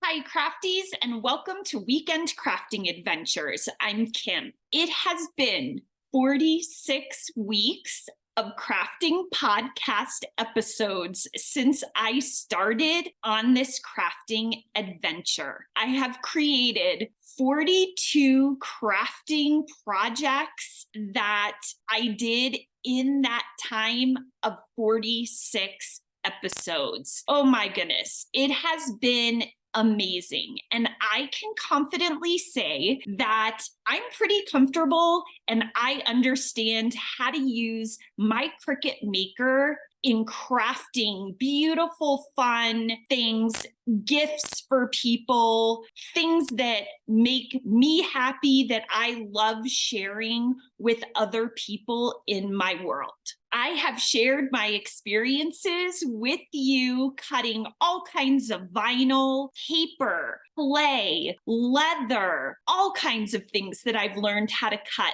Hi, crafties, and welcome to Weekend Crafting Adventures. I'm Kim. It has been 46 weeks of crafting podcast episodes since I started on this crafting adventure. I have created 42 crafting projects that I did in that time of 46 episodes. Oh my goodness, it has been amazing. And I can confidently say that I'm pretty comfortable and I understand how to use my Cricut Maker in crafting beautiful, fun things, gifts for people, things that make me happy that I love sharing with other people in my world. I have shared my experiences with you cutting all kinds of vinyl, paper, clay, leather, all kinds of things that I've learned how to cut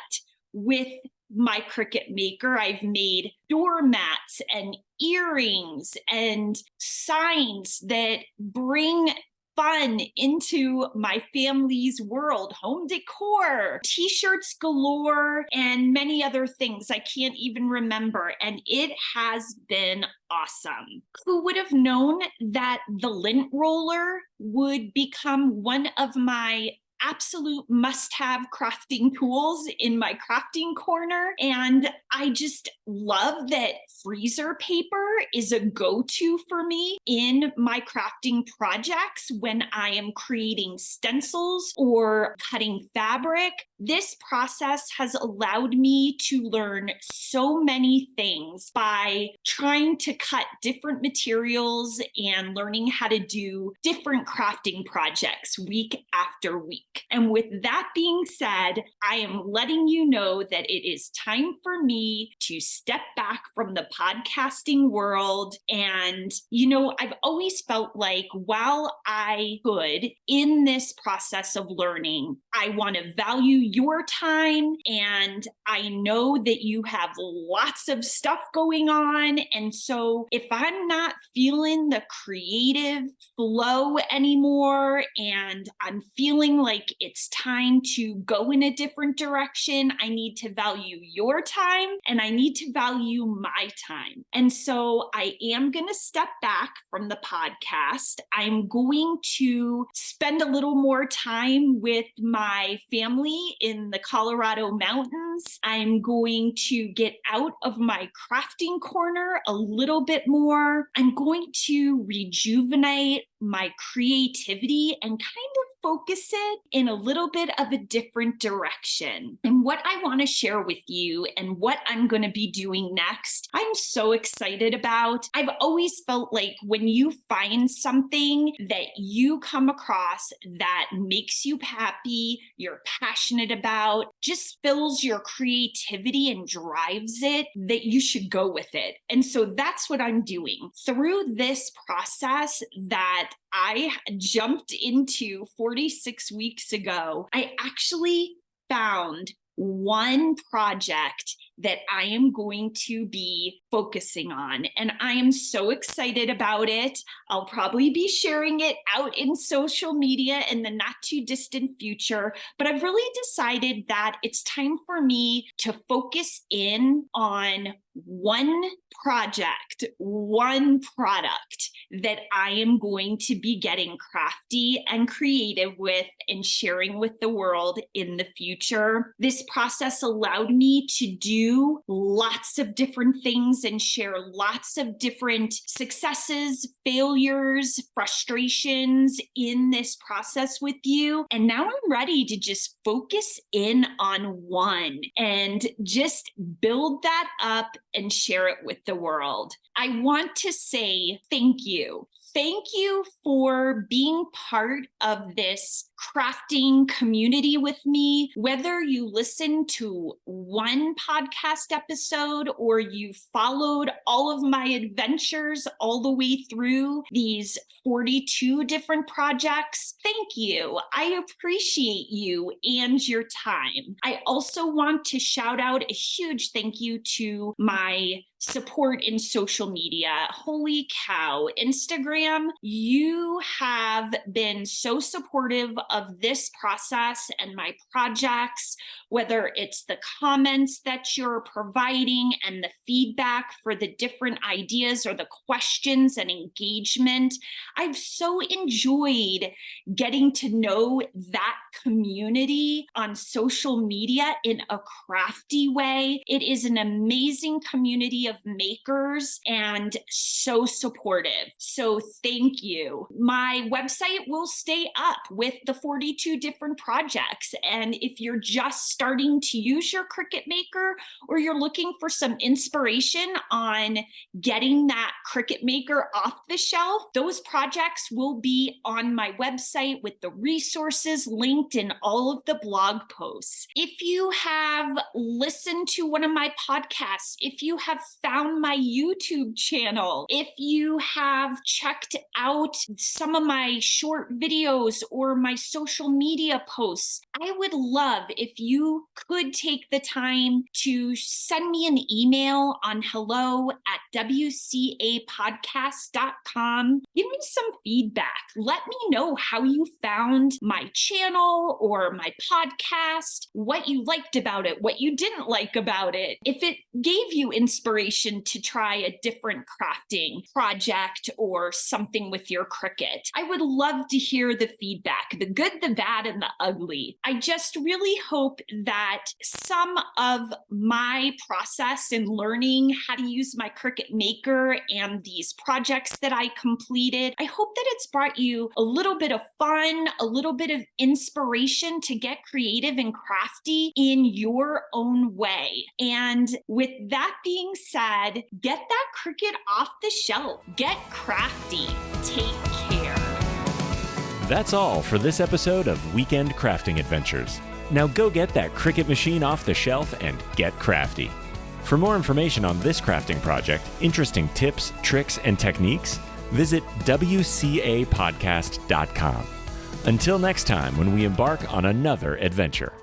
with my Cricut Maker. I've made doormats and earrings and signs that bring fun into my family's world, home decor, t-shirts galore, and many other things I can't even remember. And it has been awesome. Who would have known that the lint roller would become one of my absolute must-have crafting tools in my crafting corner? And I just love that freezer paper is a go-to for me in my crafting projects when I am creating stencils or cutting fabric. This process has allowed me to learn so many things by trying to cut different materials and learning how to do different crafting projects week after week. And with that being said, I am letting you know that it is time for me to step back from the podcasting world. And, I've always felt like while I could, in this process of learning, I want to value your time. And I know that you have lots of stuff going on. And so if I'm not feeling the creative flow anymore and I'm feeling like it's time to go in a different direction, I need to value your time and I need to value my time. And so I am going to step back from the podcast. I'm going to spend a little more time with my family in the Colorado mountains. I'm going to get out of my crafting corner a little bit more. I'm going to rejuvenate my creativity and kind of focus it in a little bit of a different direction. And what I want to share with you and what I'm going to be doing next, I'm so excited about. I've always felt like when you find something that you come across that makes you happy, you're passionate about, just fills your creativity and drives it, that you should go with it. And so that's what I'm doing. Through this process that I jumped into 46 weeks ago, I actually found one project that I am going to be focusing on. And I am so excited about it. I'll probably be sharing it out in social media in the not too distant future, but I've really decided that it's time for me to focus in on one project, one product that I am going to be getting crafty and creative with and sharing with the world in the future. This process allowed me to do lots of different things and share lots of different successes, failures, frustrations in this process with you. And now I'm ready to just focus in on one and just build that up and share it with the world. I want to say thank you. Thank you for being part of this crafting community with me. Whether you listen to one podcast episode or you followed all of my adventures all the way through these 42 different projects, thank you. I appreciate you and your time. I also want to shout out a huge thank you to my support in social media. Holy cow, Instagram Instagram. You have been so supportive of this process and my projects, whether it's the comments that you're providing and the feedback for the different ideas or the questions and engagement. I've so enjoyed getting to know that community on social media in a crafty way. It is an amazing community of makers and so supportive. So thank you. My website will stay up with the 42 different projects. And if you're just starting to use your Cricut Maker, or you're looking for some inspiration on getting that Cricut Maker off the shelf, those projects will be on my website with the resources linked in all of the blog posts. If you have listened to one of my podcasts, if you have found my YouTube channel, if you have checked out some of my short videos or my social media posts, I would love if you could take the time to send me an email on hello@wcapodcast.com. Give me some feedback. Let me know how you found my channel or my podcast, what you liked about it, what you didn't like about it, if it gave you inspiration to try a different crafting project or something with your Cricut. I would love to hear the feedback, the good, the bad, and the ugly. I just really hope that some of my process in learning how to use my Cricut Maker and these projects that I completed, I hope that it's brought you a little bit of fun, a little bit of inspiration to get creative and crafty in your own way. And with that being said, get that Cricut off the shelf. Get crafty. Take care. That's all for this episode of Weekend Crafting Adventures. Now go get that Cricut machine off the shelf and get crafty. For more information on this crafting project, interesting tips, tricks, and techniques, visit wcapodcast.com. Until next time, when we embark on another adventure.